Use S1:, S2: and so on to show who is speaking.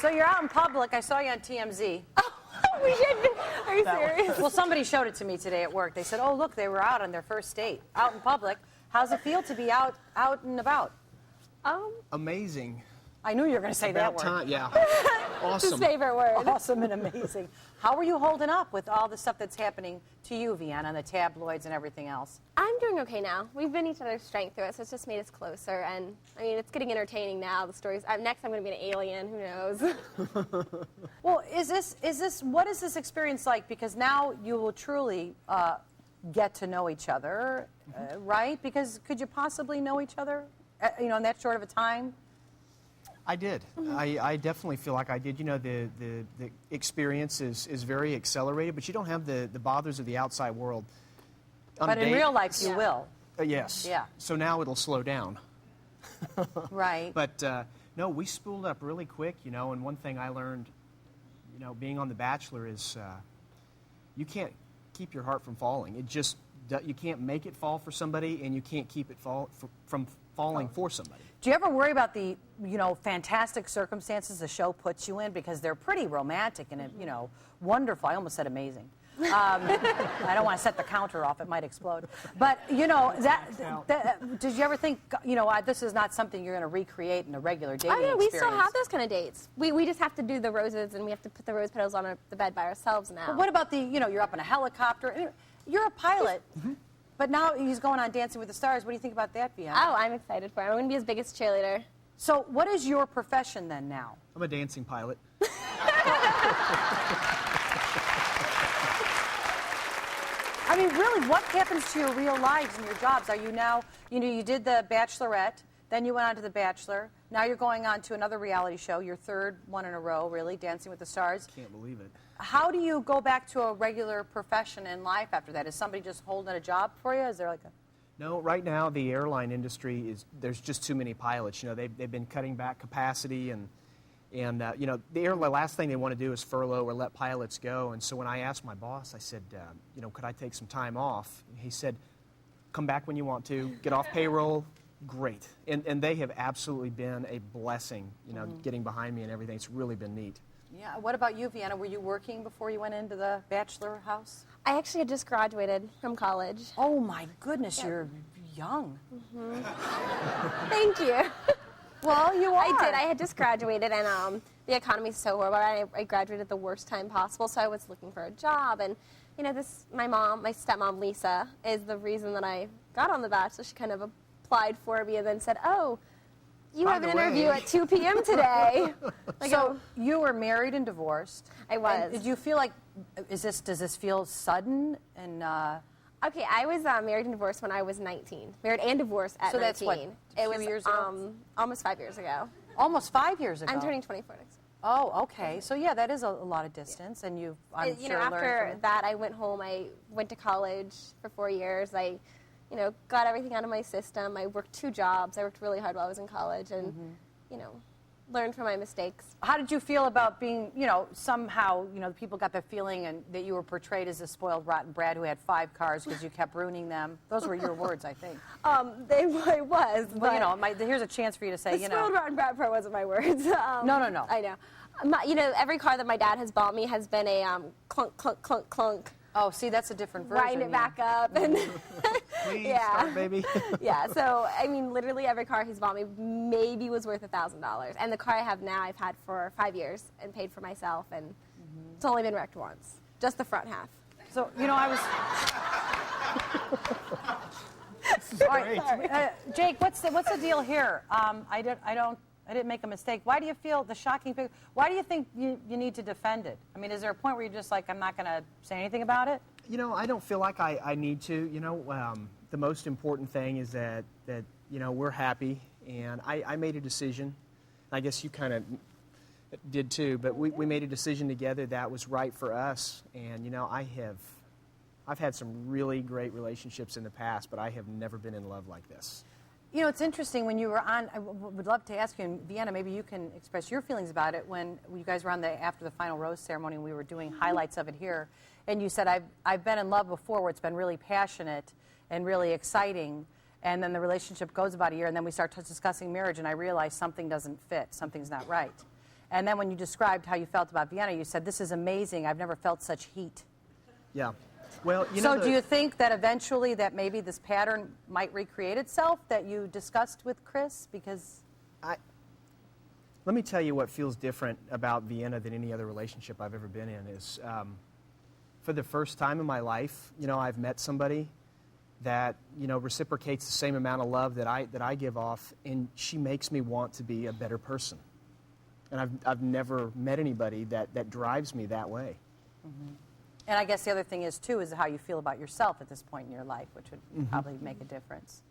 S1: So you're out in public. I saw you on TMZ.
S2: Oh, we should. Are you serious?
S1: Well, somebody showed it to me today at work. They said, "Oh, look, they were out on their first date, out in public. How's it feel to be out and about?"
S3: Amazing.
S1: I knew you were going to say that word.
S3: Time, yeah. Awesome.
S2: His favorite word.
S1: Awesome and amazing. How are you holding up with all the stuff that's happening to you, Vienna, and the tabloids and everything else?
S2: I'm doing okay now. We've been each other's strength through it, so it's just made us closer. And I mean, it's getting entertaining now. The stories. Next, I'm going to be an alien. Who knows?
S1: Well, what is this experience like? Because now you will truly get to know each other, right? Because could you possibly know each other, in that short of a time?
S3: I did. I definitely feel like I did. You know, the experience is very accelerated, but you don't have the bothers of the outside world.
S1: But in real life, you will.
S3: Yes.
S1: Yeah.
S3: So now it'll slow down.
S1: Right.
S3: But no, we spooled up really quick, and one thing I learned, being on The Bachelor is you can't keep your heart from falling. You can't make it fall for somebody, and you can't keep it from falling for somebody.
S1: Do you ever worry about the, fantastic circumstances the show puts you in? Because they're pretty romantic and, wonderful. I almost said amazing. I don't want to set the counter off. It might explode. But, did you ever think, this is not something you're going to recreate in a regular dating experience?
S2: We still have those kind of dates. We just have to do the roses, and we have to put the rose petals on the bed by ourselves now.
S1: But what about you're up in a helicopter. You're a pilot. But now he's going on Dancing with the Stars. What do you think about that, Vienna?
S2: Oh, I'm excited for him. I'm going to be his biggest cheerleader.
S1: So what is your profession then now?
S3: I'm a dancing pilot.
S1: I mean, really, what happens to your real lives and your jobs? Are you now, you did The Bachelorette, then you went on to The Bachelor. Now you're going on to another reality show, your third one in a row, really, Dancing with the Stars.
S3: Can't believe it.
S1: How do you go back to a regular profession in life after that? Is somebody just holding a job for you? Is there like a...
S3: No, right now the airline industry there's just too many pilots. They've been cutting back capacity and the last thing they want to do is furlough or let pilots go. And so when I asked my boss, I said, could I take some time off? He said, come back when you want to, get off payroll, great. And they have absolutely been a blessing, getting behind me and everything. It's really been neat.
S1: Yeah. What about you, Vienna? Were you working before you went into the Bachelor house?
S2: I actually had just graduated from college.
S1: Oh, my goodness, you're young.
S2: Thank you.
S1: Well, you are.
S2: I did. I had just graduated, and the economy's so horrible. I graduated at the worst time possible, so I was looking for a job. And, my stepmom, Lisa, is the reason that I got on The Bachelor. She kind of applied for me and then said, oh, you have an interview at 2 p.m. today.
S1: So you were married and divorced.
S2: I was.
S1: And did you feel like, does this feel sudden? And
S2: okay, I was married and divorced when I was 19. Married and divorced at 19. So
S1: that's what, a few years ago?
S2: Almost 5 years ago.
S1: Almost 5 years ago?
S2: I'm turning 24 next year.
S1: Oh, okay. So yeah, that is a lot of distance, and I'm sure
S2: after that, I went home. I went to college for 4 years. I got everything out of my system. I worked 2 jobs. I worked really hard while I was in college and, learned from my mistakes.
S1: How did you feel about being, somehow, people got the feeling and that you were portrayed as a spoiled, rotten brat who had 5 cars because you kept ruining them? Those were your words, I think.
S2: It was.
S1: But, here's a chance for you to say,
S2: the spoiled, rotten brat part wasn't my words.
S1: No.
S2: I know. Every car that my dad has bought me has been a clunk, clunk, clunk, clunk.
S1: Oh, see, that's a different version.
S2: Wind it back up. And
S3: Please,
S2: yeah.
S3: start, baby.
S2: Yeah, so, literally every car he's bought me maybe was worth $1,000. And the car I have now I've had for 5 years and paid for myself, and it's only been wrecked once. Just the front half.
S1: So, I was... All right, Jake, what's the deal here? I didn't make a mistake. Why do you feel the shocking figure? Why do you think you need to defend it? I mean, is there a point where you're just like, I'm not going to say anything about it?
S3: I don't feel like I need to. The most important thing is that we're happy, and I made a decision. I guess you kind of did too, but we made a decision together that was right for us. And I've had some really great relationships in the past, but I have never been in love like this.
S1: It's interesting when you were on, I would love to ask you, and Vienna, maybe you can express your feelings about it, when you guys were on after the final rose ceremony, and we were doing highlights of it here, and you said, I've been in love before where it's been really passionate and really exciting, and then the relationship goes about a year, and then we start discussing marriage, and I realize something doesn't fit, something's not right. And then when you described how you felt about Vienna, you said, "This is amazing. I've never felt such heat."
S3: Yeah. Well,
S1: So do you think that eventually that maybe this pattern might recreate itself that you discussed with Chris? Because
S3: let me tell you what feels different about Vienna than any other relationship I've ever been in is for the first time in my life, I've met somebody that, reciprocates the same amount of love that I give off, and she makes me want to be a better person. And I've never met anybody that drives me that way.
S1: Mm-hmm. And I guess the other thing is, too, is how you feel about yourself at this point in your life, which would probably make a difference.